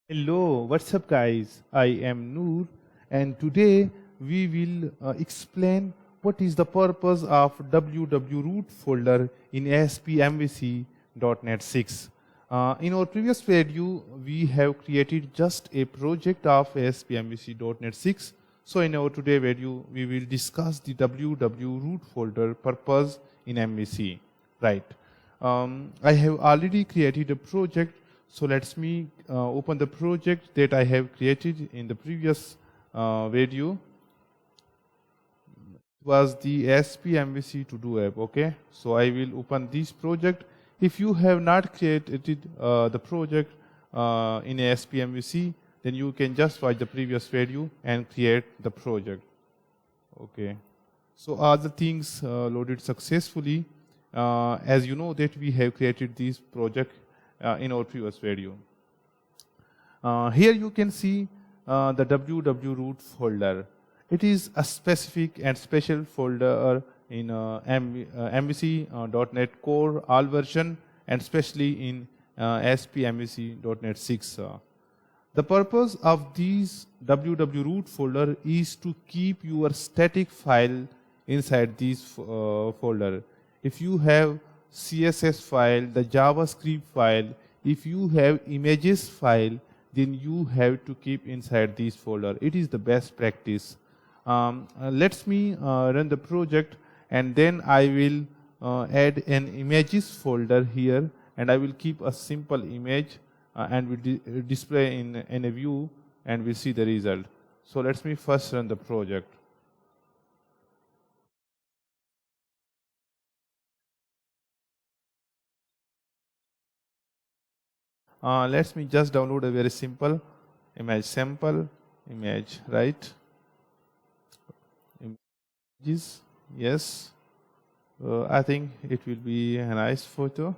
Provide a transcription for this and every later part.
Hello, what's up guys? I am Noor and today we will explain what is the purpose of wwwroot folder in ASP MVC .NET 6. In our previous video, we have created just a project of ASP MVC .NET 6. So in our today video, we will discuss the wwwroot folder purpose in MVC. Right. I have already created a project. So let me open the project that I have created in the previous video. It was the ASP MVC to do app. Okay, so I will open this project. If you have not created the project in ASP MVC, then you can just watch the previous video and create the project. Okay, so all the things loaded successfully. As you know that we have created this project in our previous video. Here you can see the wwwroot folder. It is a specific and special folder in MVC .NET Core all version and especially in ASP MVC .NET 6. The purpose of this wwwroot folder is to keep your static file inside this folder. If you have CSS file, the JavaScript file, if you have images file, then you have to keep inside this folder. It is the best practice. Let me run the project and then I will add an images folder here and I will keep a simple image and will display in a view and we'll see the result. So let me first run the project. Let me just download a very simple image, sample image, right? Images, yes. I think it will be a nice photo.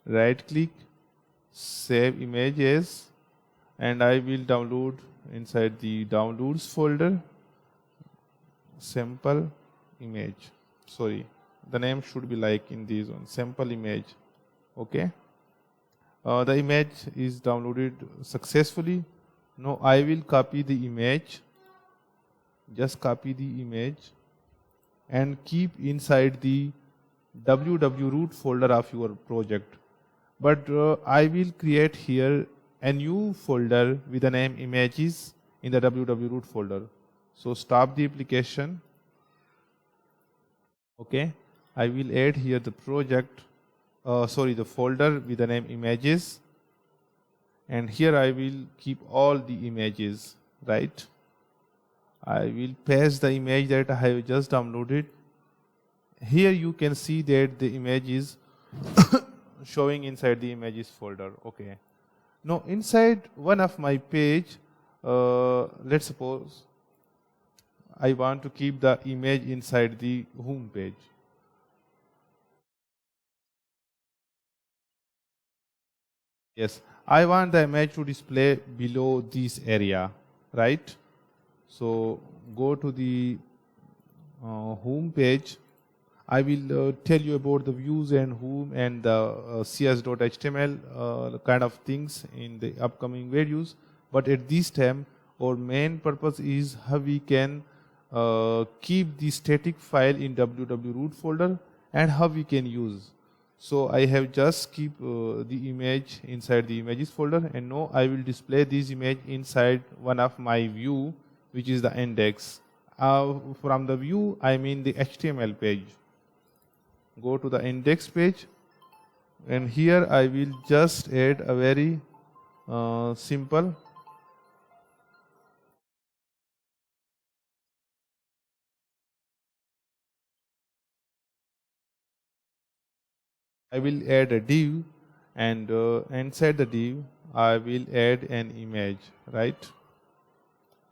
Right click, save images, and I will download inside the downloads folder, sample image. Sorry, the name should be like in this one, sample image, okay? The image is downloaded successfully. Now I will copy the image. Just copy the image and keep inside the wwwroot folder of your project. But I will create here a new folder with the name images in the wwwroot folder. So stop the application. Okay, I will add here the project. The folder with the name images, and here I will keep all the images, right? I will paste the image that I have just downloaded. Here you can see that the image is showing inside the images folder. Okay. Now inside one of my page, let's suppose I want to keep the image inside the home page. Yes, I want the image to display below this area, right? So go to the home page. I will tell you about the views and home and the cs.html kind of things in the upcoming videos. But at this time, our main purpose is how we can keep the static file in wwwroot folder and how we can use. So I have just keep the image inside the images folder, and now I will display this image inside one of my view, which is the index. From the view, I mean the HTML page. Go to the index page, and here I will just add a very simple I will add a div, and inside the div I will add an image, right?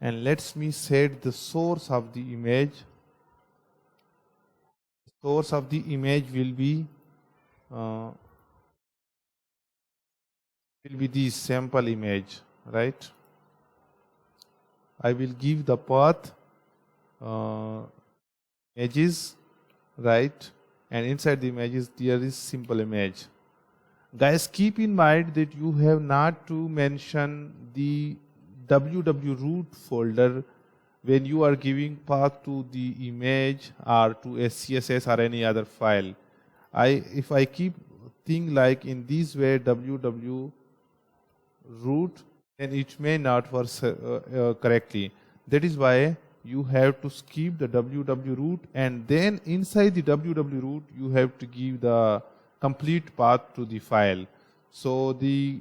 And let me set the source of the image. The source of the image will be the sample image, right? I will give the path images, right? And inside the images there is simple image. Guys, keep in mind that you have not to mention the wwwroot folder when you are giving path to the image or to a CSS or any other file. If I keep thing like in this way wwwroot, then it may not work correctly. That is why you have to skip the wwwroot, and then inside the wwwroot you have to give the complete path to the file. So the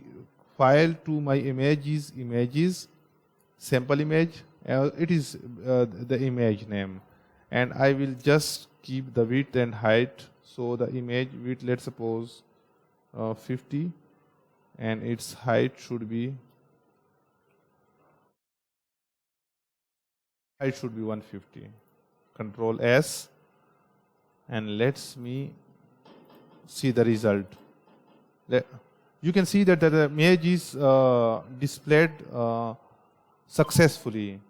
file to my image is images, sample image, it is the image name, and I will just keep the width and height. So the image width, let's suppose 50, and its height should be 150. Control S, and let's me see the result. You can see that the image is displayed successfully.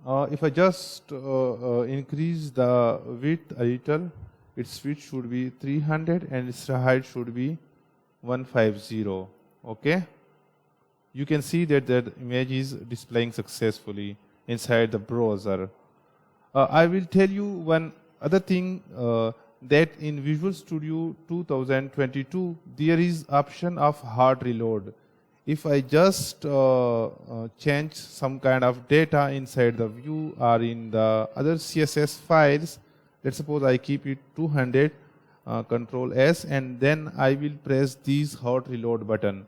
If I just increase the width a little, its width should be 300 and its height should be 150. Okay? You can see that the image is displaying successfully inside the browser. I will tell you one other thing, that in Visual Studio 2022 there is option of hard reload. If I just change some kind of data inside the view or in the other CSS files, let's suppose I keep it 200, Control S, and then I will press this hot reload button.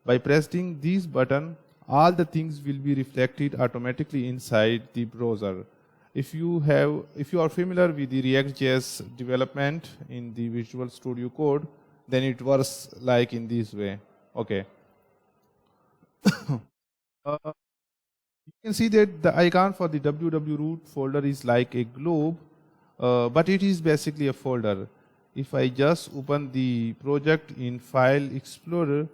By pressing this button, all the things will be reflected automatically inside the browser. If you are familiar with the React.js development in the Visual Studio Code, then it works like in this way. Okay. You can see that the icon for the wwwroot folder is like a globe, but it is basically a folder. If I just open the project in File Explorer,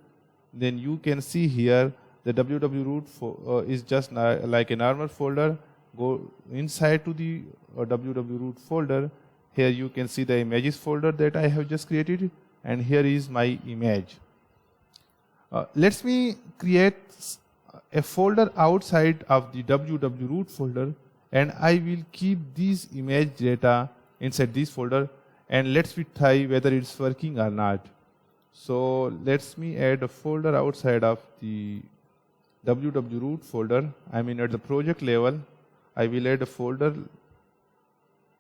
then you can see here the wwwroot is just like a normal folder. Go inside to the wwwroot folder. Here you can see the images folder that I have just created, and here is my image. Let me create a folder outside of the wwwroot folder, and I will keep this image data inside this folder, and let's try whether it's working or not. So let's me add a folder outside of the wwwroot folder. I mean at the project level, I will add a folder,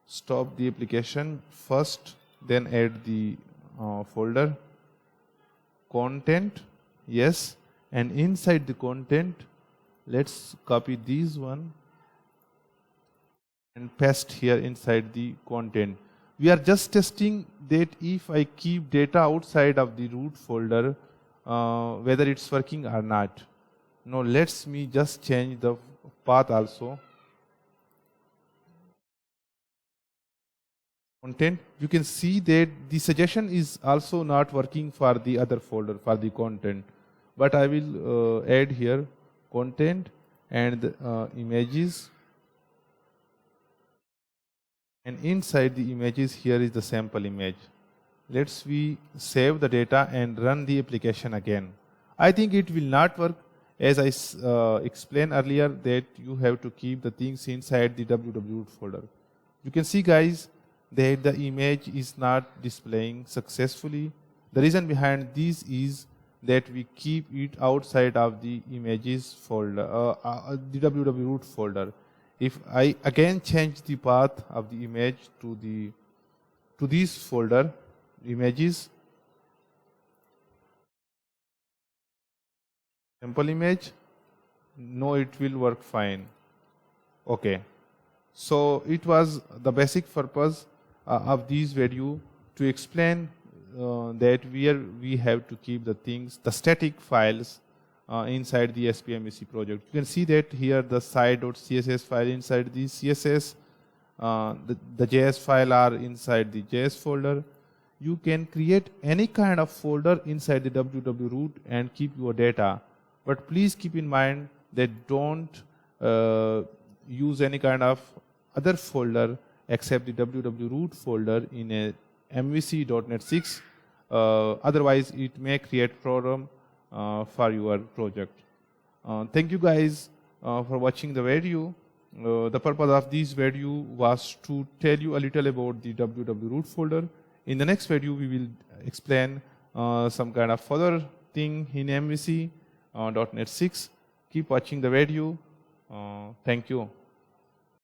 stop the application first, then add the folder, content, yes, and inside the content, let's copy this one and paste here inside the content. We are just testing that if I keep data outside of the root folder, whether it's working or not. Now let's me just change the path also. Content, you can see that the suggestion is also not working for the other folder, for the content. But I will add here content and images. And inside the images, here is the sample image. Let's we save the data and run the application again. I think it will not work, as I explained earlier, that you have to keep the things inside the wwwroot folder. You can see, guys, that the image is not displaying successfully. The reason behind this is that we keep it outside of the images folder, the wwwroot folder. If I again change the path of the image to this folder, images, sample image, no, it will work fine. Okay. So it was the basic purpose of this video to explain that we have to keep the things, the static files inside the ASP MVC project. You can see that here the site.css file inside the CSS, the JS file are inside the JS folder. You can create any kind of folder inside the wwwroot and keep your data. But please keep in mind that don't use any kind of other folder except the wwwroot folder in a MVC.NET 6 Otherwise, it may create problem for your project. Thank you guys for watching the video. The purpose of this video was to tell you a little about the wwroot folder. In the next video, we will explain some kind of further thing in MVC .NET 6. Keep watching the video. Thank you.